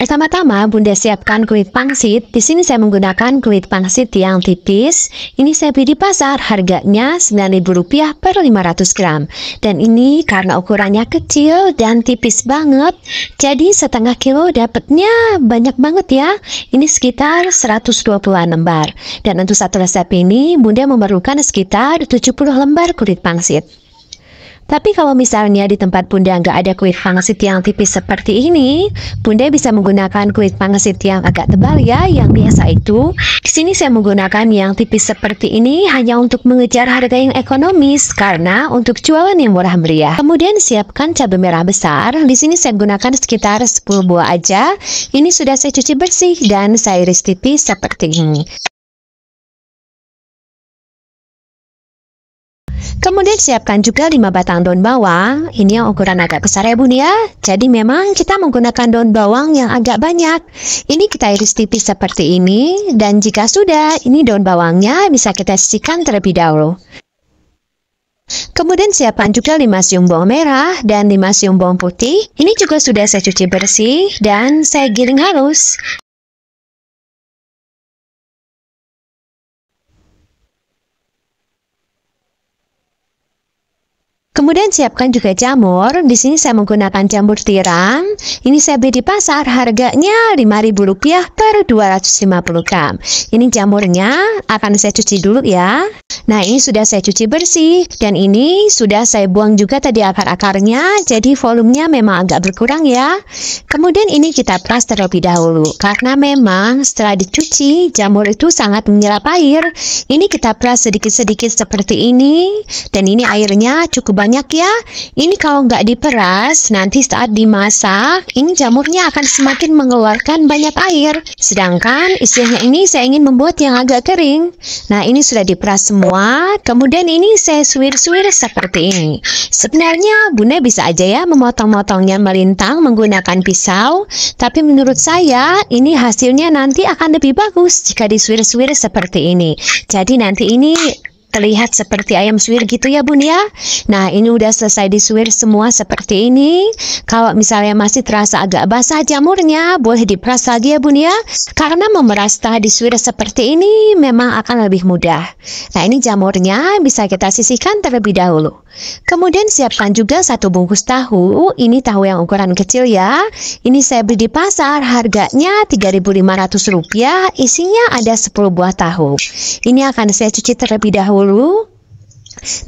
Pertama-tama, Bunda siapkan kulit pangsit. Di sini saya menggunakan kulit pangsit yang tipis. Ini saya beli di pasar, harganya Rp9.000 per 500 gram. Dan ini karena ukurannya kecil dan tipis banget, jadi setengah kilo dapatnya banyak banget ya. Ini sekitar 120-an lembar. Dan untuk satu resep ini, Bunda memerlukan sekitar 70 lembar kulit pangsit. Tapi kalau misalnya di tempat Bunda nggak ada kulit pangsit yang tipis seperti ini, Bunda bisa menggunakan kulit pangsit yang agak tebal ya, yang biasa itu. Di sini saya menggunakan yang tipis seperti ini hanya untuk mengejar harga yang ekonomis, karena untuk jualan yang murah meriah. Kemudian siapkan cabai merah besar. Di sini saya gunakan sekitar 10 buah aja. Ini sudah saya cuci bersih dan saya iris tipis seperti ini. Kemudian siapkan juga 5 batang daun bawang. Ini yang ukuran agak besar ya Bun ya. Jadi memang kita menggunakan daun bawang yang agak banyak. Ini kita iris tipis seperti ini. Dan jika sudah, ini daun bawangnya bisa kita sisihkan terlebih dahulu. Kemudian siapkan juga 5 siung bawang merah dan 5 siung bawang putih. Ini juga sudah saya cuci bersih dan saya giling halus. Kemudian siapkan juga jamur. Di sini saya menggunakan jamur tiram. Ini saya beli di pasar, harganya Rp5.000 per 250 gram. Ini jamurnya akan saya cuci dulu ya. Nah, ini sudah saya cuci bersih dan ini sudah saya buang juga tadi akar-akarnya. Jadi volumenya memang agak berkurang ya. Kemudian ini kita peras terlebih dahulu karena memang setelah dicuci jamur itu sangat menyerap air. Ini kita peras sedikit-sedikit seperti ini dan ini airnya cukup banyak ya. Ini kalau nggak diperas, nanti saat dimasak, ini jamurnya akan semakin mengeluarkan banyak air. Sedangkan istilahnya ini saya ingin membuat yang agak kering. Nah, ini sudah diperas semua. Kemudian ini saya suwir-suwir seperti ini. Sebenarnya Bunda bisa aja ya memotong-motongnya melintang menggunakan pisau. Tapi menurut saya, ini hasilnya nanti akan lebih bagus jika disuwir-suwir seperti ini. Jadi nanti ini terlihat seperti ayam suwir gitu ya Bun ya. Nah, ini udah selesai disuwir semua seperti ini. Kalau misalnya masih terasa agak basah jamurnya, boleh diperas lagi ya Bun ya. Karena memeras setelah disuwir seperti ini memang akan lebih mudah. Nah, ini jamurnya bisa kita sisihkan terlebih dahulu. Kemudian siapkan juga 1 bungkus tahu. Ini tahu yang ukuran kecil ya. Ini saya beli di pasar, harganya Rp3.500. Isinya ada 10 buah tahu. Ini akan saya cuci terlebih dahulu.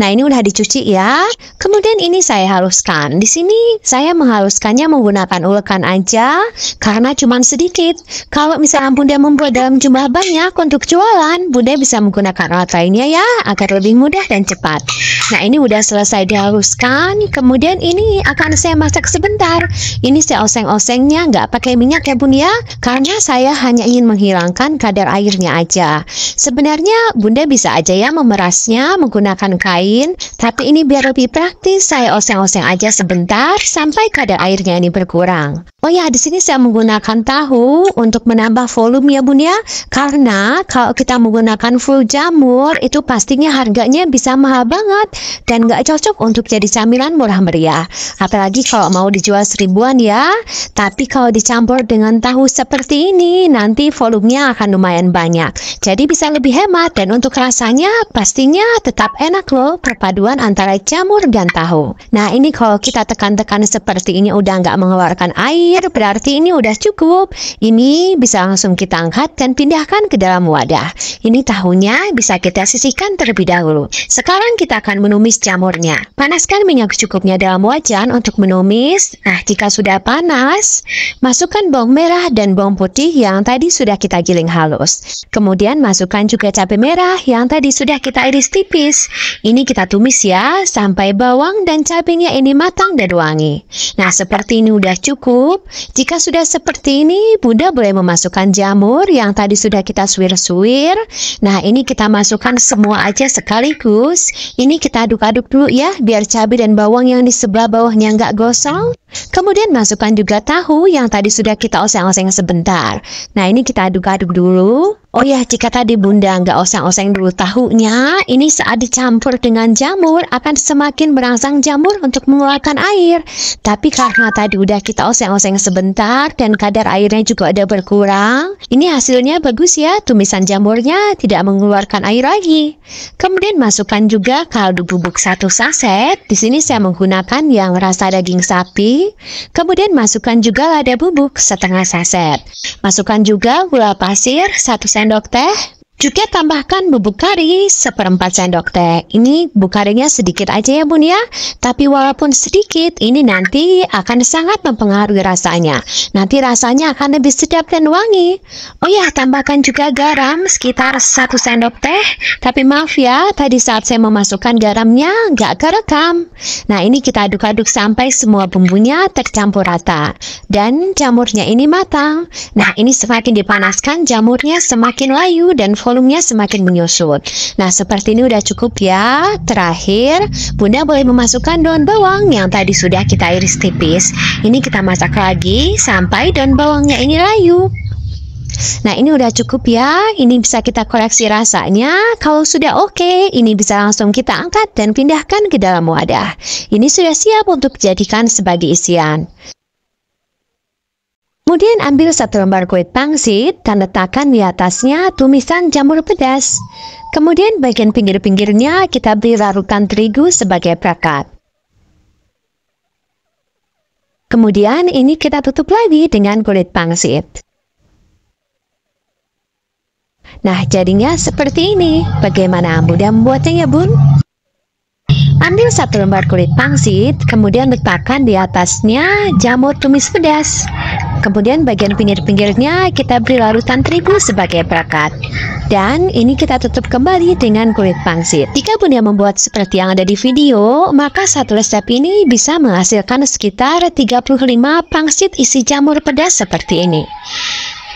Nah, ini udah dicuci ya. Kemudian ini saya haluskan. Di sini saya menghaluskannya menggunakan ulekan aja karena cuma sedikit. Kalau misalnya Bunda membuat dalam jumlah banyak untuk jualan, Bunda bisa menggunakan alat lainnya ya agar lebih mudah dan cepat. Nah, ini udah selesai dihaluskan. Kemudian ini akan saya masak sebentar. Ini saya oseng-osengnya nggak pakai minyak ya Bun ya, karena saya hanya ingin menghilangkan kadar airnya aja. Sebenarnya Bunda bisa aja ya memerasnya menggunakan kain, tapi ini biar lebih praktis saya oseng-oseng aja sebentar sampai kadar airnya ini berkurang. Oh ya, di sini saya menggunakan tahu untuk menambah volume ya Bun ya, karena kalau kita menggunakan full jamur itu pastinya harganya bisa mahal banget dan nggak cocok untuk jadi camilan murah meriah. Apalagi kalau mau dijual 1000-an ya. Tapi kalau dicampur dengan tahu seperti ini, nanti volumenya akan lumayan banyak. Jadi bisa lebih hemat dan untuk rasanya pastinya tetap enak loh, perpaduan antara jamur dan tahu. Nah, ini kalau kita tekan-tekan seperti ini udah nggak mengeluarkan air, berarti ini udah cukup. Ini bisa langsung kita angkat dan pindahkan ke dalam wadah. Ini tahunya bisa kita sisihkan terlebih dahulu. Sekarang kita akan menumis jamurnya. Panaskan minyak secukupnya dalam wajan untuk menumis. Nah, jika sudah panas, masukkan bawang merah dan bawang putih yang tadi sudah kita giling halus. Kemudian masukkan juga cabai merah yang tadi sudah kita iris tipis. Ini kita tumis ya, sampai bawang dan cabenya ini matang dan wangi. Nah, seperti ini udah cukup. Jika sudah seperti ini, Bunda boleh memasukkan jamur yang tadi sudah kita suwir-suwir. Nah, ini kita masukkan semua aja sekaligus. Ini kita aduk-aduk dulu ya, biar cabai dan bawang yang di sebelah bawahnya nggak gosong. Kemudian masukkan juga tahu yang tadi sudah kita oseng-oseng sebentar. Nah, ini kita aduk-aduk dulu. Oh ya, jika tadi Bunda nggak oseng-oseng dulu tahunya, ini saat dicampur dengan jamur akan semakin merangsang jamur untuk mengeluarkan air. Tapi karena tadi udah kita oseng-oseng sebentar dan kadar airnya juga ada berkurang, ini hasilnya bagus ya, tumisan jamurnya tidak mengeluarkan air lagi. Kemudian masukkan juga kaldu bubuk 1 saset. Di sini saya menggunakan yang rasa daging sapi. Kemudian masukkan juga lada bubuk setengah saset. Masukkan juga gula pasir 1 sendok teh. Juga tambahkan bubuk kari 1/4 sendok teh. Ini bubuk karinya sedikit aja ya Bun ya. Tapi walaupun sedikit, ini nanti akan sangat mempengaruhi rasanya. Nanti rasanya akan lebih sedap dan wangi. Oh ya, tambahkan juga garam sekitar 1 sendok teh. Tapi maaf ya, tadi saat saya memasukkan garamnya nggak kerekam. Nah, ini kita aduk-aduk sampai semua bumbunya tercampur rata. Dan jamurnya ini matang. Nah, ini semakin dipanaskan jamurnya semakin layu dan volumenya semakin menyusut. Nah, seperti ini udah cukup ya. Terakhir, Bunda boleh memasukkan daun bawang yang tadi sudah kita iris tipis. Ini kita masak lagi sampai daun bawangnya ini layu. Nah, ini udah cukup ya. Ini bisa kita koreksi rasanya. Kalau sudah oke, ini bisa langsung kita angkat dan pindahkan ke dalam wadah. Ini sudah siap untuk dijadikan sebagai isian. Kemudian ambil 1 lembar kulit pangsit dan letakkan di atasnya tumisan jamur pedas. Kemudian bagian pinggir-pinggirnya kita beri larutan terigu sebagai perekat. Kemudian ini kita tutup lagi dengan kulit pangsit. Nah, jadinya seperti ini. Bagaimana mudah membuatnya ya Bun? Ambil 1 lembar kulit pangsit, kemudian letakkan di atasnya jamur tumis pedas. Kemudian bagian pinggir-pinggirnya kita beri larutan terigu sebagai perekat. Dan ini kita tutup kembali dengan kulit pangsit. Jika Bunda membuat seperti yang ada di video, maka satu resep ini bisa menghasilkan sekitar 35 pangsit isi jamur pedas seperti ini.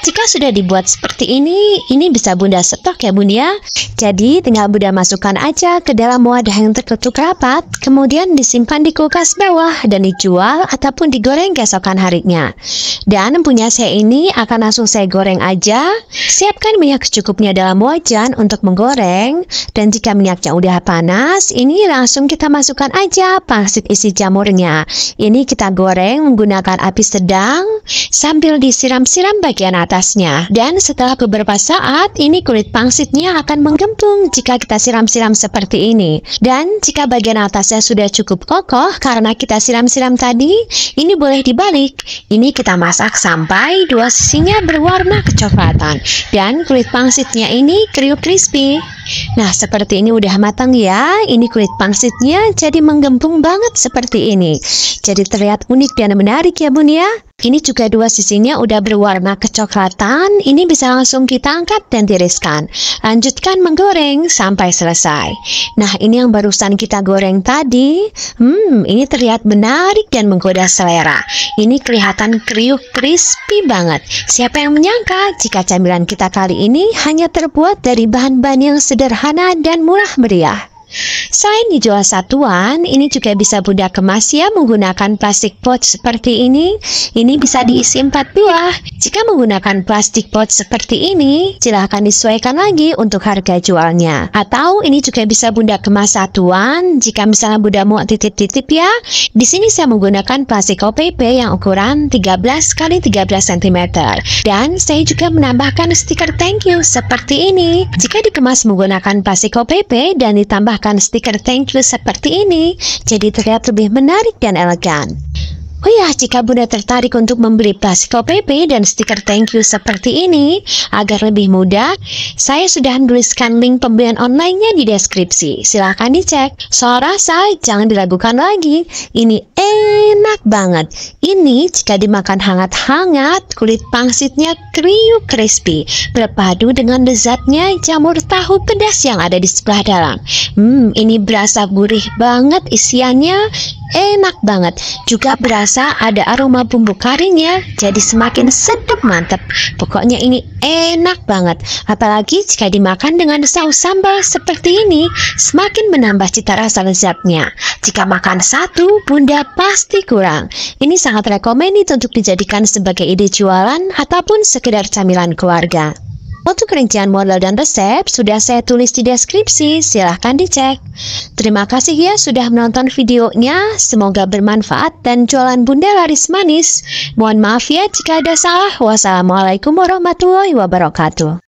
Jika sudah dibuat seperti ini bisa Bunda stok ya Bun ya. Jadi tinggal Bunda masukkan aja ke dalam wadah yang tertutup rapat, kemudian disimpan di kulkas bawah dan dijual ataupun digoreng keesokan harinya. Dan punya saya ini akan langsung saya goreng aja. Siapkan minyak secukupnya dalam wajan untuk menggoreng. Dan jika minyaknya udah panas, ini langsung kita masukkan aja pangsit isi jamurnya. Ini kita goreng menggunakan api sedang sambil disiram-siram bagian atasnya. Dan setelah beberapa saat, ini kulit pangsitnya akan menggembung jika kita siram-siram seperti ini. Dan jika bagian atasnya sudah cukup kokoh karena kita siram-siram tadi, ini boleh dibalik. Ini kita masak sampai dua sisinya berwarna kecoklatan. Dan kulit pangsitnya ini kriuk crispy. Nah, seperti ini udah matang ya. Ini kulit pangsitnya jadi menggembung banget seperti ini. Jadi terlihat unik dan menarik ya Bun ya. Ini juga dua sisinya udah berwarna kecoklatan. Ini bisa langsung kita angkat dan tiriskan. Lanjutkan menggoreng sampai selesai. Nah, ini yang barusan kita goreng tadi. Ini terlihat menarik dan menggoda selera. Ini kelihatan kriuk crispy banget. Siapa yang menyangka jika camilan kita kali ini hanya terbuat dari bahan-bahan yang sederhana dan murah meriah. Selain dijual satuan, ini juga bisa Bunda kemas ya menggunakan plastik pouch seperti ini. Ini bisa diisi 4 buah. Jika menggunakan plastik pouch seperti ini, silahkan disesuaikan lagi untuk harga jualnya. Atau ini juga bisa Bunda kemas satuan. Jika misalnya Bunda mau titip-titip ya. Di sini saya menggunakan plastik OPP yang ukuran 13 x 13 cm. Dan saya juga menambahkan stiker thank you seperti ini. Jika dikemas menggunakan plastik OPP dan ditambah stiker thank you seperti ini, jadi terlihat lebih menarik dan elegan. Oh ya, jika Bunda tertarik untuk membeli plastik OPP dan stiker thank you seperti ini, agar lebih mudah, saya sudah menuliskan link pembelian online-nya di deskripsi. Silahkan dicek. Soal rasa, jangan diragukan lagi. Ini enak banget. Ini jika dimakan hangat-hangat, kulit pangsitnya kriuk crispy, berpadu dengan lezatnya jamur tahu pedas yang ada di sebelah dalam. Ini berasa gurih banget isiannya. enak banget. Juga berasa ada aroma bumbu karinya, jadi semakin sedap mantap. Pokoknya ini enak banget. Apalagi jika dimakan dengan saus sambal seperti ini, semakin menambah cita rasa lezatnya. Jika makan satu, Bunda pasti kurang. Ini sangat recommended untuk dijadikan sebagai ide jualan ataupun sekedar camilan keluarga. Untuk rincian model dan resep sudah saya tulis di deskripsi, silahkan dicek. Terima kasih ya sudah menonton videonya, semoga bermanfaat dan jualan Bunda laris manis. Mohon maaf ya jika ada salah. Wassalamualaikum warahmatullahi wabarakatuh.